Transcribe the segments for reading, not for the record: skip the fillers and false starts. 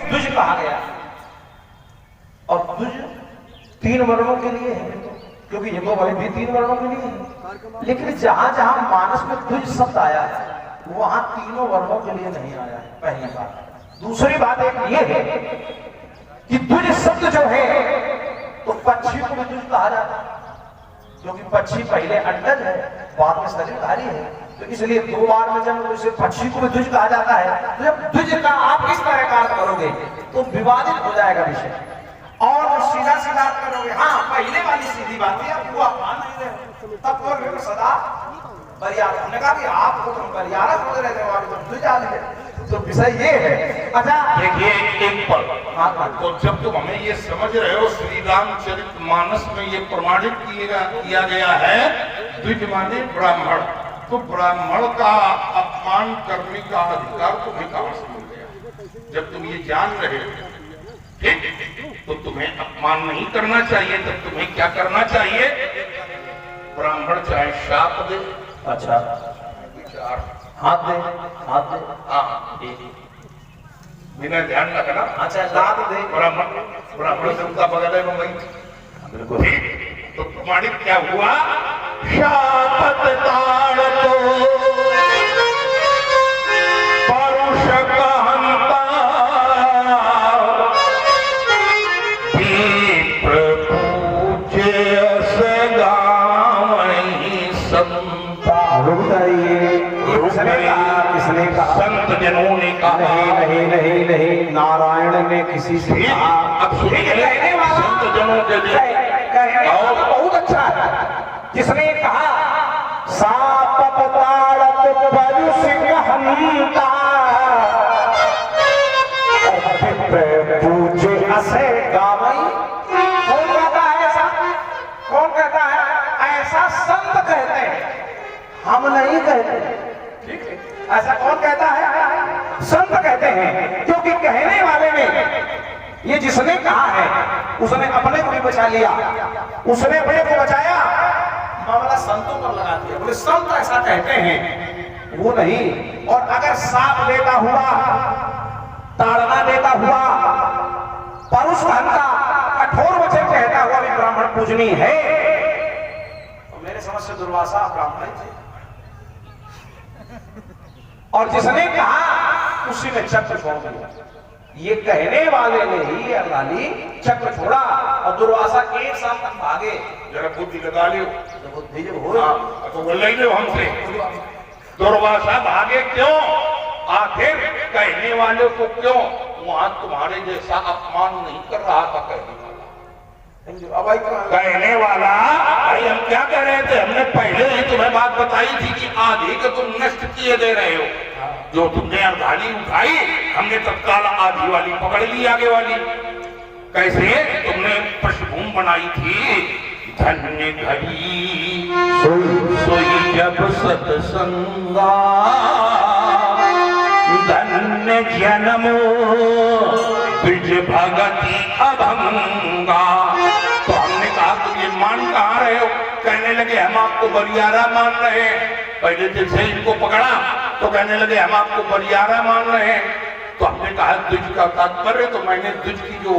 द्विज कहा गया। और द्विज 3 वर्णों के लिए है, क्योंकि ये 2 भाई भी 3 वर्णों के लिए है। लेकिन जहां जहां मानस में द्विज शब्द आया है वहां तीनों वर्णों के लिए नहीं आया है, पहली बात। दूसरी बात एक ये है कि द्विज शब्द जो है तो पक्षी को भी द्विज कहा जाता है, क्योंकि पक्षी पहले अंडज है, बाद में शरीरधारी है, तो इसलिए 2 बार में जन्म, इसे पक्षी को भी द्विज कहा जाता है। तो जब द्विज का आप इस तरह का करोगे तो विवादित हो जाएगा विषय, और सीधा सीधा करोगे, हाँ पहले वाली सीधी बात है, आप वो मान नहीं रहे, तब तो सदा बरियार। हमने कहा कि आपको तुम बरियारा समझ रहे थे, आप तुम द्विज आदि है, तो विषय ये है। अच्छा देखिए एक पल, तो जब तुम हमें ये समझ रहे हो श्री रामचरितमानस में ये प्रमाणित किया गया है द्विज माने ब्राह्मण, तो ब्राह्मण का अपमान करने का अधिकार तुम्हें कहां से मिल गया? जब तुम ये जान रहे हो ठीक, तो तुम्हें अपमान नहीं करना चाहिए। तब तुम्हें क्या करना चाहिए? ब्राह्मण चाहे शाप दे, अच्छा विचार हाथ दे, हाथ दे, हाँ बिना ध्यान रखना, अच्छा लाभ दे, ब्राह्मण से उनका बगल है मुंबई, बिल्कुल ठीक। तो प्रमाणित क्या हुआ? शापत ताड़तो परुष कहंता विप्र पूज्य सगावहि संता। किसने कहा? संत जनों ने कहा। नहीं नहीं नहीं, नारायण ने किसी से कहा। अब सुनिए, संत जनों के लिए बहुत अच्छा है। जिसने कहा सापत ताड़त परुष कहंता पूजे असे गावई। कौन कहता है ऐसा? कौन कहता है ऐसा? संत कहते हैं, हम नहीं कहते, ठीक है? ऐसा कौन कहता है? संत कहते हैं, क्योंकि कहने वाले में ये जिसने कहा है उसने अपने को भी बचा लिया, उसने अपने को बचाया, मामला संतों पर लगा दिया। बोले संत ऐसा कहते हैं, वो नहीं। और अगर साप देता हुआ, ताड़ना देता हुआ, परुष कहता, कठोर वचन कहता हुआ भी ब्राह्मण पूजनी है, तो मेरे समझ से दुर्वासा ब्राह्मण थे। और जिसने कहा उसी में चक्र छोड़ दिया। ये कहने वाले ने ही अरदाली चक्र छोड़ा, और दुर्वासा 1 साल तक भागे। जरा बुद्धि लगा लियो, तो बुद्धि जब हो तो बोल रही लो हमसे। दुर्वासा भागे क्यों? आखिर कहने वाले को क्यों? वहां तुम्हारे जैसा अपमान नहीं कर रहा था कहने वाला। कहने वाला भाई हम क्या कर रहे थे? हमने पहले ही तुम्हें बात बताई थी कि आधी को तुम नष्ट किए दे रहे हो। जो तुमने अर्धाली उठाई, हमने तत्काल आधी वाली पकड़ ली, आगे वाली। कैसे? तुमने पृष्ठभूमि बनाई थी, धन्य घड़ी सोई जब सत्संगा, धन्य जन्म ब्रिज भगति अभंगा। तो हमने कहा तुम ये मान कहाँ रहे हो? कहने लगे हम आपको बरियारा मान रहे हैं। पहले जैसे इनको पकड़ा तो कहने लगे हम आपको बरियारा मान रहे हैं। तो हमने कहा द्विज का तात्पर्य, तो मैंने द्विज की जो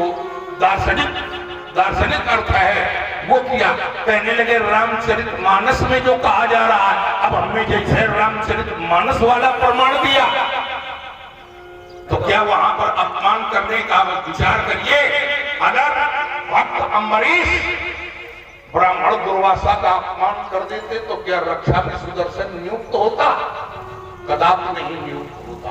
दार्शनिक अर्थ है वो किया। कहने लगे रामचरितमानस में जो कहा जा रहा है, अब हमने जैसे रामचरितमानस वाला प्रमाण दिया, तो क्या वहां पर अपमान करने का विचार करिए। अगर भक्त अम्बरीश ब्राह्मण दुर्वासा का अपमान कर देते तो क्या रक्षा में सुदर्शन नियुक्त होता? कदापि नहीं नियुक्त होता।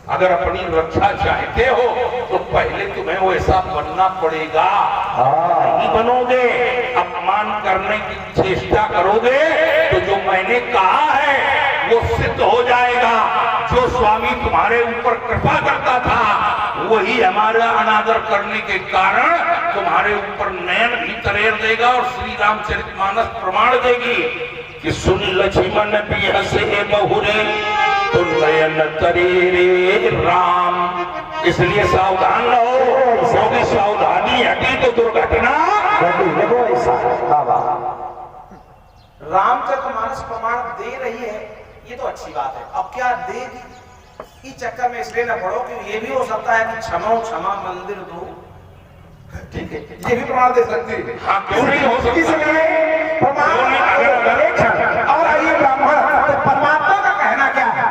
अगर अपनी रक्षा चाहते हो तो पहले तुम्हें वैसा बनना पड़ेगा। नहीं बनोगे, अपमान करने की चेष्टा करोगे तो जो मैंने कहा है वो सिद्ध हो जाएगा। जो स्वामी तुम्हारे ऊपर कृपा करता था वही हमारा अनादर करने के कारण तुम्हारे ऊपर नयन भी तरेर देगा, और श्री रामचरितमानस प्रमाण देगी कि सुन लक्ष्मण भी हंसे बहुरे तो नयन तरेरे राम। इसलिए सावधान रहो, क्योंकि सावधानी हटी तो दुर्घटना। रामचरितमानस प्रमाण दे रही है, ये तो अच्छी बात है। अब क्या देगी? इस चक्कर में इसलिए ना पढ़ो कि ये भी हो सकता है कि क्षमा क्षमा मंदिर दो, ठीक है, ये भी प्रमाण दे सकते हैं। हाँ, क्यों नहीं हो सकता? इसलिए प्रमाण और आइए ब्राह्मण, तो परमात्मा का कहना क्या है?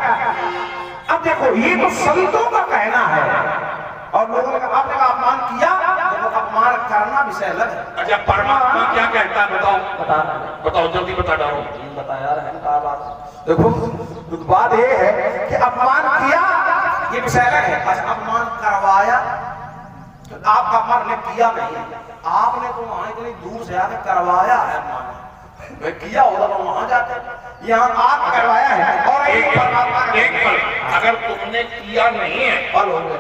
अब देखो ये तो संतों का कहना है और लोगों ने आपने का अपमान किया, देखो अपमान करना विषय अलग है। अच्छा, परमात्मा क्या कहता है बताओ? बताओ जल्दी बता डालो। बता यार, है क्या बात है? देखो बात ये है कि अपमान किया ये विषय अलग है। अच्छा, अपमान करवाया तो आपका अपमान ने किया नहीं, आपने तो वहां इतनी दूर से आके करवाया है अपमान। मैं किया होगा तो वहां जाकर, यहाँ आप करवाया है। और एक पल, अगर तुमने किया नहीं है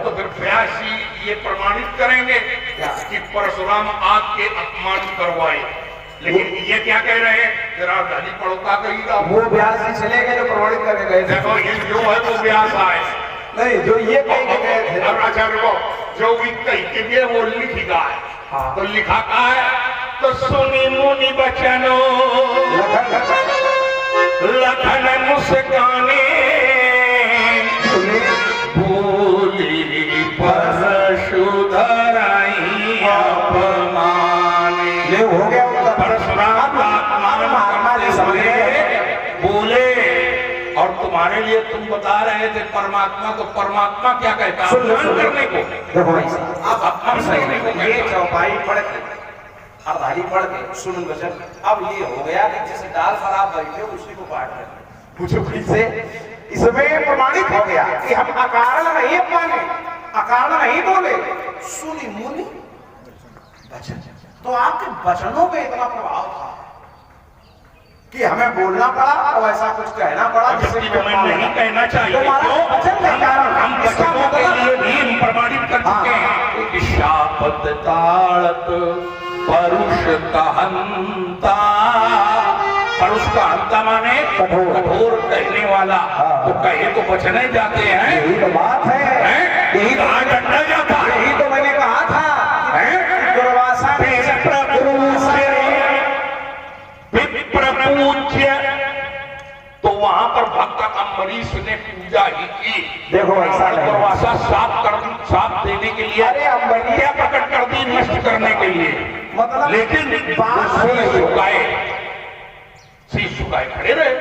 तो फिर व्यास जी ये प्रमाणित करेंगे कि परशुराम आपके अपमान करवाए। लेकिन ये क्या कह रहे हैं? जरा दादी पढ़ो का कहिएगा। वो व्यास जी चले गए जो प्रमाणित करके गए थे। देखो ये जो है वो व्यास आए नहीं, जो ये कह के गए थे। अच्छा रुको, जो भी कह के गए वो लिखा है। हाँ। तो लिखा का है, तो सुनी मुनि बचनो लखन मुस्काने भूली परशुधराई अपमाने। ये हो गया उनका परशुराम का अपमान बोले। और तुम्हारे लिए तुम बता रहे थे परमात्मा को, परमात्मा क्या कहता है? अपमान करने को। देखो भाई साहब, अपमान करने को ये चौपाई पढ़ के अर्धाली पढ़ के सुन वचन, अब ये हो गया कि जैसे दाल पर आप बैठे हो उसी को काट रहे पूछो फिर से। इसमें प्रमाणित हो गया कि हम अकारण नहीं अपमाने, अकारण नहीं बोले, सुनी मुनि वचन। तो आपके वचनों पे इतना प्रभाव था कि हमें बोलना पड़ा और ऐसा कुछ कहना पड़ा जिससे हमें नहीं कहना चाहिए। हम वचनों के लिए भी प्रमाणित कर चुके हैं कि शापत ताड़त परुष कहंता। परुष का हंता माने कठोर कहने वाला। तो कहे तो बचने जाते हैं। यही तो बात है, यही कहा डंडा जाता है। यही तो मैंने कहा था। दुर्वासा पूज्य, तो वहां पर भक्त अम्बरीश ने पूजा ही की। देखो ऐसा दुर्वासा साफ देने के लिए, अरे अम्बरीश क्या प्रकट कर दी? नष्ट करने के लिए। मतलब लेकिन शीश झुकाए खड़े रहे।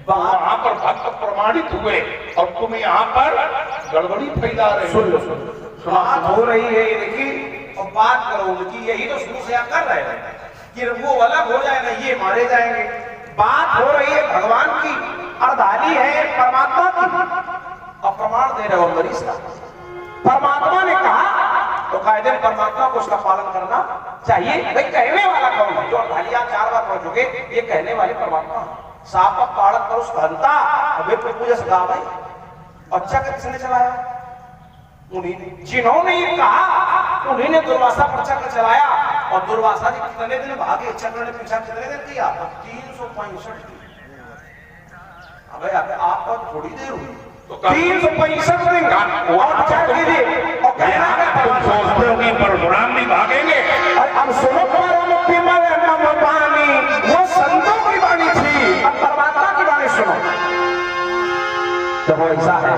वहां पर भक्त प्रमाणित हुए और तुम यहाँ पर गड़बड़ी फैला रहे हो। बात हो रही है इनकी और बात करो उनकी, यही तो शुरू से आप कर रहे हैं कि वो अलग हो जाए ना, ये मारे जाएंगे। बात हो रही है भगवान की, अर्धाली है परमात्मा की, और प्रमाण दे रहे हो अम्बरीश का। परमात्मा ने कहा तो कायदे परमात्मा को उसका पालन करना चाहिए। भाई कहने वाला कौन है? जो अर्धाली आप 4 बार पढ़ चुके, ये कहने वाले परमात्मा। साप पालन करो घंटा पूजा से कहा भाई, और चक्र किसने चलाया? उन्हीं ने। जिन्होंने ये कहा उन्हीं ने दुर्वासा पर चक्र चलाया। और दुर्वासा जी कितने दिन भागे? चक्र ने पीछा कितने दिन किया? 365 दिन। अबे आपका थोड़ी देर हुई, 365 दिन और चक्र दीजिए। और तुम सोचते हो कि परशुराम भी भागेंगे? अब सुनो, वो संतों की वाणी थी, अब परमात्मा की वाणी सुनो। देखो ऐसा है,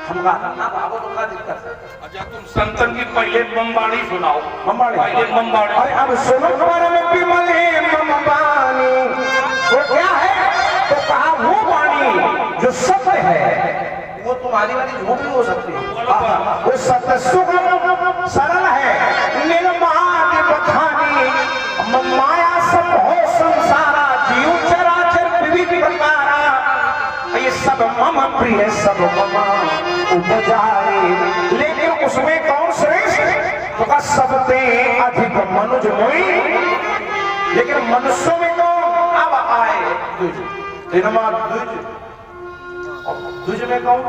हम ना भागो तो क्या दिक्कत है? अच्छा, तुम संतन की पहले बमबाणी सुनाओ। पहले बमबाणी। अरे अब सुनो, वो क्या है? तो कहा वो वाणी जो सत्य है, वो तुम्हारी वाली झूठ भी हो सकती है। वो सत्य सुगम सरल है, निर्माण बखानी माया सब हो संसारा, जीव चराचर विविध प्रकारा, ये सब मम प्रिय सब मम उपजाए। लेकिन उसमें कौन श्रेष्ठ? तो सबते अधिक मनुज मोई। लेकिन मनुष्यों में कौन? अब आए द्विज में कौन?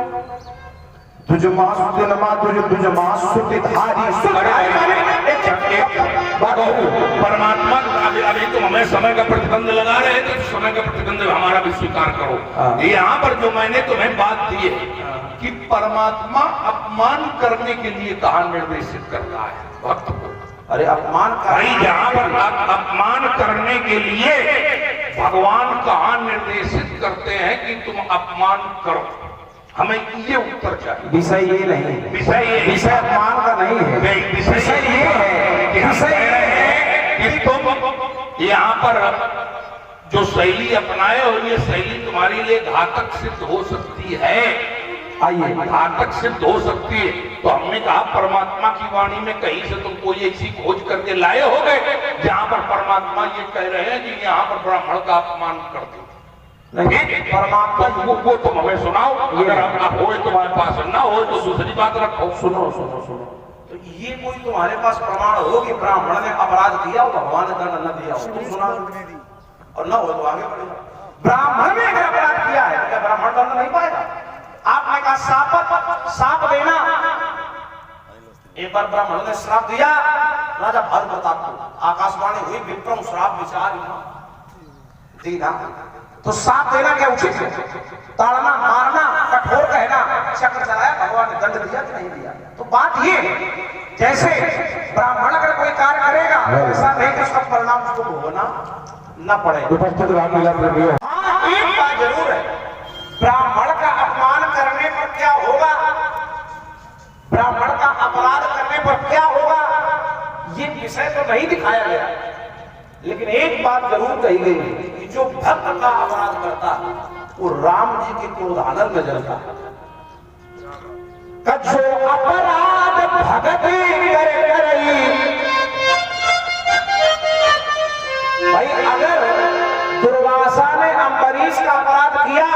परमात्मा अभी तुम हमें समय का प्रतिबंध लगा रहे थे, समय का प्रतिबंध हमारा भी स्वीकार करो। यहाँ पर जो मैंने तुम्हें बात दी है कि परमात्मा अपमान करने के लिए कहा निर्देशित करता है भक्त को। अरे अपमान जहाँ पर अपमान करने के लिए भगवान कहा निर्देशित करते हैं कि तुम अपमान करो। हमें ये उत्तर चाहिए। विषय ये नहीं है, विषय अपमान का नहीं है, विषय ये है कि विषय है कि तुम यहाँ पर जो शैली अपनाए हो, ये शैली तुम्हारे लिए घातक सिद्ध हो सकती है। आइए, घातक सिद्ध हो सकती है। तो हमने कहा परमात्मा की वाणी में कहीं से तुम कोई ऐसी खोज करके लाए हो गए जहां पर परमात्मा ये कह रहे हैं कि यहाँ पर ब्राह्मण का अपमान कर दो। नहीं, परमात्मा वो तुम हमें सुनाओ। अगर आप हो तुम्हारे पास, ना हो तो दूसरी बात रखो। सुनो सुनो सुनो, तो ये कोई तुम्हारे पास प्रमाण हो कि ब्राह्मण ने अपराध किया हो, भगवान ने दंड न दिया हो, तुम सुना, और न हो तो आगे बढ़ेगा। ब्राह्मण ने अगर अपराध किया है तो क्या ब्राह्मण दंड नहीं पाएगा? आपने कहा साप देना, एक बार ब्राह्मण ने श्राप दिया राजा भरत प्रताप को, आकाशवाणी हुई विक्रम श्राप विचार दीना, तो साप देना क्या उचित है? ताड़ना, मारना, कठोर कहना, चक्र चलाया, भगवान ने दंड दिया कि नहीं दिया? तो बात ये है, जैसे ब्राह्मण अगर कोई कार्य करेगा ऐसा नहीं कि उसका परिणाम उसको भोगना न पड़े। हाँ, एक बात जरूर है, ब्राह्मण का अपमान करने पर क्या होगा, ब्राह्मण का अपराध करने पर क्या होगा, ये विषय तो नहीं दिखाया गया, लेकिन एक बात जरूर कही गई कि जो भक्त का अपराध करता है वो राम जी के क्रोधानल में जलता है। जो अपराध भगत भाई, अगर दुर्वासा ने अम्बरीश का अपराध किया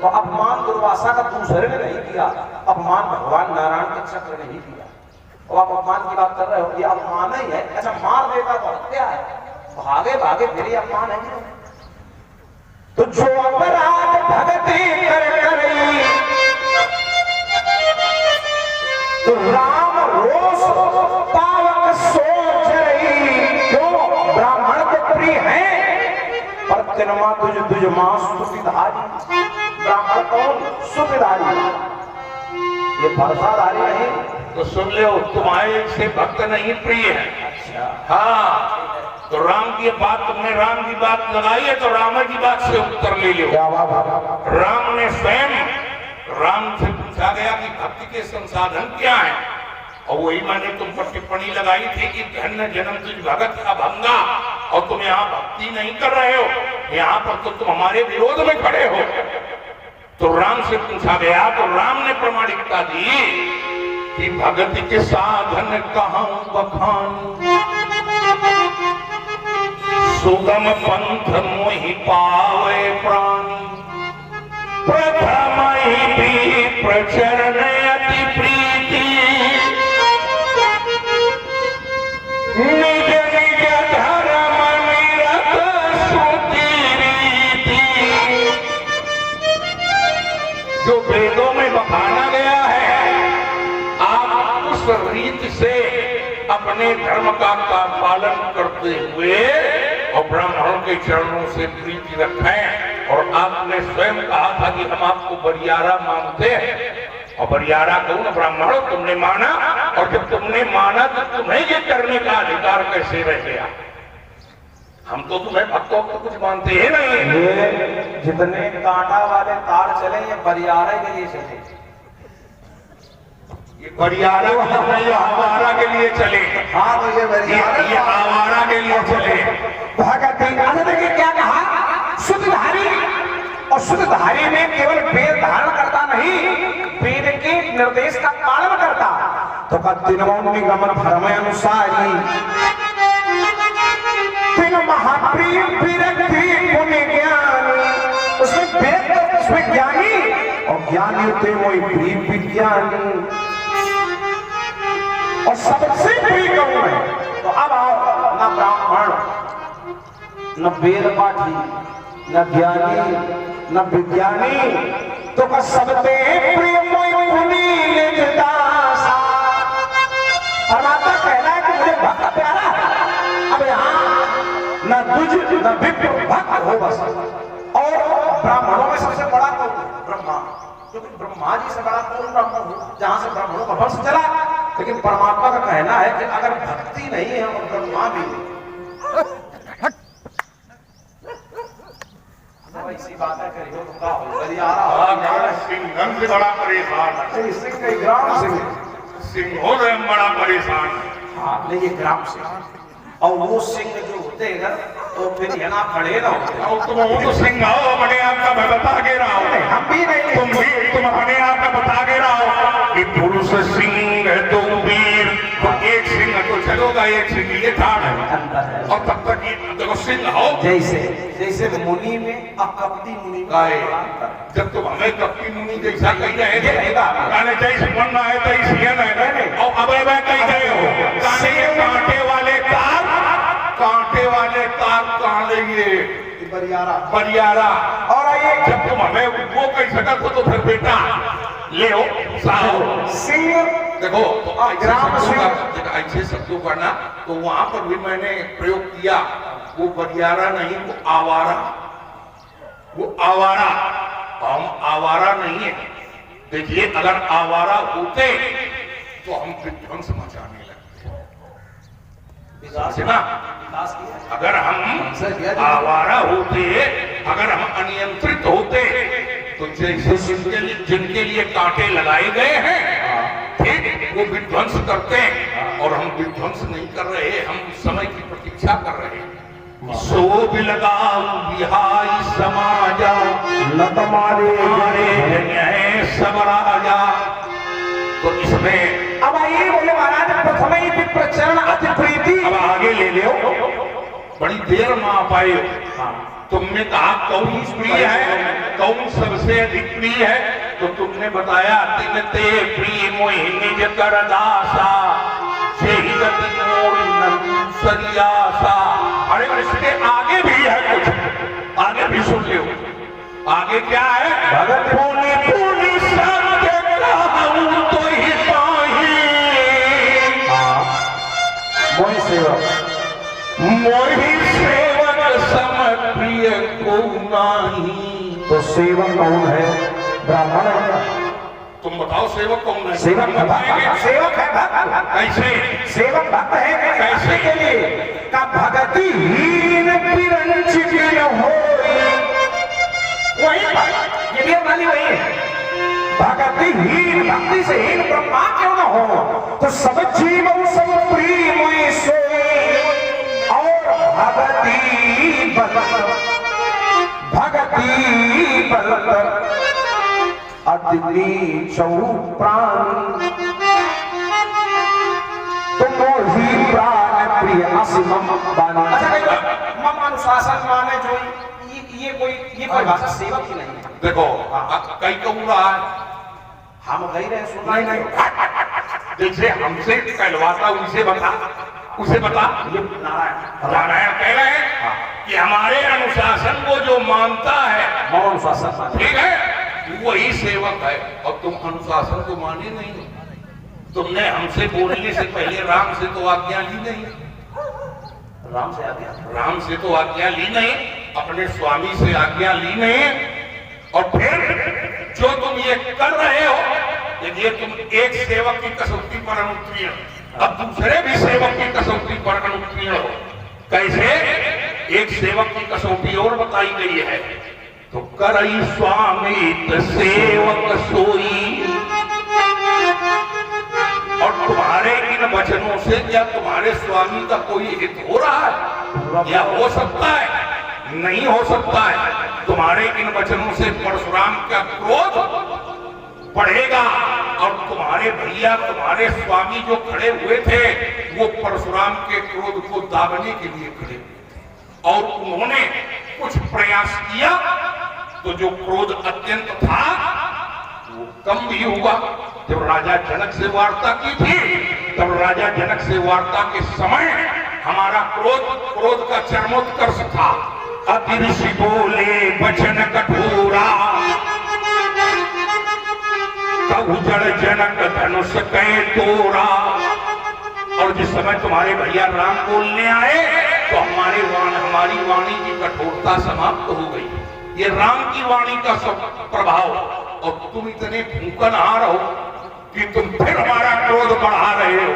तो अपमान दुर्वासा का दूसरे ने नहीं किया, अपमान भगवान नारायण के चक्र ने ही किया। और आप अपमान की बात कर रहे हो, ये अपमान ही है। अच्छा, मार देता तो हत्या है, भागे भागे फिर ये अपमान है। तो जो अपराध भगति कर तो राम रोष पावक सोच रही, क्यों? ब्राह्मण तो प्रिय है पर तिनमा तुझ तुझ मां सुतिधारी। ब्राह्मण कौन? सुतिधारी, ये भरसाधारी नहीं। तो सुन लो, तुम्हारे से भक्त नहीं प्रिय है। अच्छा, हाँ, तो राम की बात, तुमने राम की बात लगाई है तो राम की बात से उत्तर ले लो। क्या बात? राम ने स्वयं, राम से पूछा गया कि भक्ति के संसाधन क्या है, और वही मैंने तुम पर टिप्पणी लगाई थी कि धन्य जन्म तुझ भगत का भंगा, और तुम यहाँ भक्ति नहीं कर रहे हो, यहाँ पर तो तुम हमारे विरोध में खड़े हो। तो राम से पूछा गया तो राम ने प्रमाणिकता दी कि भगति के साधन कहाँ बखान, सुगम पंथ मोहि पावे प्राणी, प्रथम ही भी प्रचरण अति प्रीति, निज निज धर्म निरत श्रुति रीति। जो वेदों में बखाना गया है, आप उस रीति से अपने धर्म का पालन करते हुए और ब्राह्मणों के चरणों से प्रीति रखें। और आपने स्वयं कहा था कि हम आपको बरियारा मानते हैं, और बरियारा कौन? ब्राह्मणों, तुमने माना, और जब तुमने माना तो तुम्हें ये करने का अधिकार कैसे रह गया? हम तो तुम्हें भक्तों को कुछ मानते ही नहीं। ये जितने कांटा वाले तार चले ये बरियारे के लिए चले, ये बरियारा नहीं, आवारा के लिए चले। हाँ, तो ये बरियारा, ये आवारा के लिए चले। भगत देखिए क्या कहा, शुद्धधारी, और शुद्धधारी में केवल वेद धारण करता नहीं, वेद के निर्देश का पालन करता। तो निगम धर्म अनुसारी, तीन महाप्रिय विरक्ति पुण्य ज्ञानी, उसमें वेद, उसमें ज्ञानी, और ज्ञानी होते वही प्रिय विज्ञानी, और सबसे प्रिय कौन है? तो अब आओ, न ब्राह्मण, न वेद पाठी, न ज्ञानी, न विज्ञानी, तो का सबसे प्रिय मुनि दासा। परमात्मा कहना है कि मुझे भक्त प्यारा है। अब यहाँ न दुज न विप्र, भक्त हो बस। और ब्राह्मणों में सबसे बड़ा कौन है? ब्रह्मा, क्योंकि ब्रह्मा जी से बड़ा कौन ब्राह्मण हो, जहां से ब्राह्मणों का वंश चला। लेकिन परमात्मा का कहना है कि अगर भक्ति नहीं है और ब्रह्मा भी नहीं, ऐसी बातें करियो तो का हो बरियारा सिंघम से बड़ा परेशान है। सिंह ग्राम सिंह सिंहों से हम बड़ा परेशान है। हाँ लेकिन ग्राम सिंह और वो सिंह जो होते हैं तो फिर यहाँ खड़े ना होते। और तुम वो तो सिंह हो अपने आप का मैं बता के रहा हूँ। हम भी नहीं तुम अपने आप का बता के रहा हो कि पुरुष सिंह है तो वीर तो एक सिंह तो चलोगा एक सिंह ये ठाड़ है और तब तक ये देखो सिंह हो जैसे जैसे मुनि में अब कपटी मुनि का है। जब तुम हमें कपटी मुनि जैसा कही रहे थे गाने जैसे बनना है तैसे ये नहीं और अब मैं कही गए हो गाने ये कांटे वाले तार कहाँ लेंगे बरियारा और आइए जब तुम हमें वो कह सका तो फिर बेटा ले हो साहब सिंह देखो तो ऐसे शब्दों का ना तो वहां पर भी मैंने प्रयोग किया वो बरियारा नहीं वो आवारा हम आवारा नहीं है। देखिए अगर आवारा होते तो हम विध्वंस मचाने लगते ना। अगर हम आवारा होते अगर हम अनियंत्रित होते तो जैसे जिनके लिए कांटे लगाए गए हैं ठीक वो विध्वंस करते हैं और हम विध्वंस नहीं कर रहे हम समय की प्रतीक्षा कर रहे हैं। सो भी लगाओ बिहाई समाजा लतमारे सब राजा। तो इसमें अब आइए बोले महाराज प्रथम ही विप्रचरण अति प्रीति। अब आगे ले लो बड़ी देर में आ पाए। तुमने कहा कौन प्रिय है कौन सबसे अधिक प्रिय है तो तुमने बताया तिन ते प्रिय मोहि निज कर दासा सरियासा। अरे इसके आगे भी है कुछ आगे भी सुन लो। आगे क्या है भगत पुनि पुनि सत्य कहूं तो ही पाही मोहि सेवक मोहि सेवक सम प्रिय को नाही। तो सेवक कौन है ब्राह्मण है। तुम बताओ सेवक कौन है। सेवक सेवक है भक्त। कैसे सेवक भक्त है कैसे के लिए का भगति हीन पिरंच के हो वही ये भी वाली वही है। भगति हीन भक्ति से हीन ब्रह्मा क्यों न हो तो सब जीव सब प्रिय मोहि सोई और भगति बलत अति चौप्राण तुम ही प्राण प्रिय असमम बानी। अच्छा मम अनुशासन माने जो ये कोई भाषा सेवक ही नहीं है। देखो कई कहूँ रहा है हम कही रहे सुना ही नहीं। जैसे हमसे कहलवाता उसे बता ये नारायण कह रहे हैं कि हमारे अनुशासन को जो मानता है मम अनुशासन ठीक है वही सेवक है और तुम अनुशासन को माने नहीं। तुमने हमसे बोलने से पहले राम से तो आज्ञा ली नहीं। राम से तो आज्ञा ली नहीं अपने स्वामी से आज्ञा ली नहीं। और फिर जो तुम ये कर रहे हो यदि तुम एक सेवक की कसौटी पर अनुत्तीर्ण अब दूसरे भी सेवक की कसौटी पर अनुत्तीर्ण हो। कैसे एक सेवक की कसौटी और बताई गई है तो करई स्वामी सेवक सोई। और तुम्हारे इन वचनों से क्या तुम्हारे स्वामी का कोई हित हो रहा है या हो सकता है नहीं हो सकता है। तुम्हारे इन वचनों से परशुराम का क्रोध बढ़ेगा और तुम्हारे भैया तुम्हारे स्वामी जो खड़े हुए थे वो परशुराम के क्रोध को दाबने के लिए खड़े और उन्होंने कुछ प्रयास किया तो जो क्रोध अत्यंत था वो कम भी हुआ। जब राजा जनक से वार्ता की थी तब राजा जनक से वार्ता के समय हमारा क्रोध का चरमोत्कर्ष था। अति ऋषि बोले वचन कठोरा कब जड़ जनक धनुष कै तोरा। और जिस समय तुम्हारे भैया राम बोलने आए तो हमारी वाणी की कठोरता समाप्त हो गई। ये राम की वाणी का सब प्रभाव और तुम इतने फूंकनहार हो कि तुम फिर हमारा क्रोध बढ़ा रहे हो।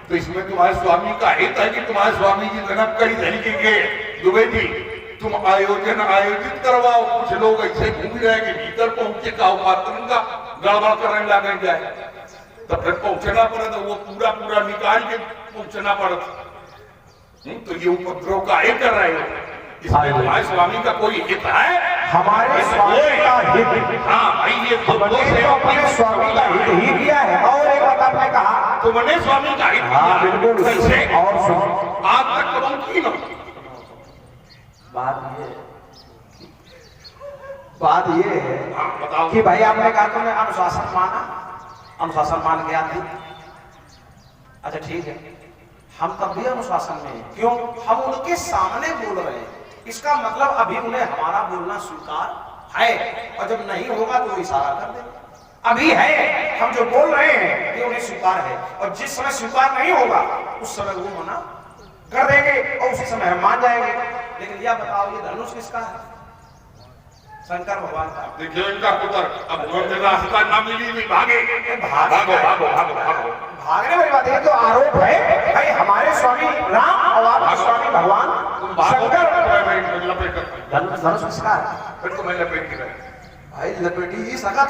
तो इसमें तुम्हारे स्वामी का हित है कि तुम्हारे स्वामी जी जनक कई तरीके के दुबे थी तुम आयोजन आयोजित करवाओ, कुछ लोग ऐसे घूम रहे कि भीतर पहुंचे का तिरंगा गड़बड़ करने लगे जाए, तो फिर पहुंचना पड़े तो वो पूरा पूरा निकाल के पहुंचना पड़ता। तो ये उपद्रव का ही कर रहे हो, इसमें तुम्हारे स्वामी का कोई हित है? हमारे स्वामी का हित, हाँ भाई, ये हमने तो अपने स्वामी का हित ही किया है। और एक बात आपने कहा, तुमने स्वामी का हित किया। हाँ बिल्कुल। कैसे? और सुनो, आज तक कबूल की ना बात ये है हाँ, बताओ कि भाई आपने कहा तुमने अनुशासन माना, अनुशासन मान गया थी, अच्छा ठीक है, हम तब भी अनुशासन में हैं। क्यों? हम उनके सामने बोल रहे हैं, इसका मतलब अभी उन्हें हमारा बोलना स्वीकार है, और जब नहीं होगा तो इशारा कर देंगे। अभी है, हम जो बोल रहे हैं ये उन्हें स्वीकार है, और जिस समय स्वीकार नहीं होगा उस समय वो मना कर देंगे और उसी समय हम मान जाएंगे। लेकिन यह बताओ, ये धनुष किसका है? शंकर भगवान का। देखिए इनका पुत्र, अब रास्ता ना मिली भी भागे, भागो भागो भागो भागो। भागने वाली बात है, तो आरोप है भाई हमारे स्वामी राम और आपके स्वामी भगवान शंकर। लपेट कर धनुष किसका है? फिर तो मैं लपेट के रहे भाई लपेटी ही सका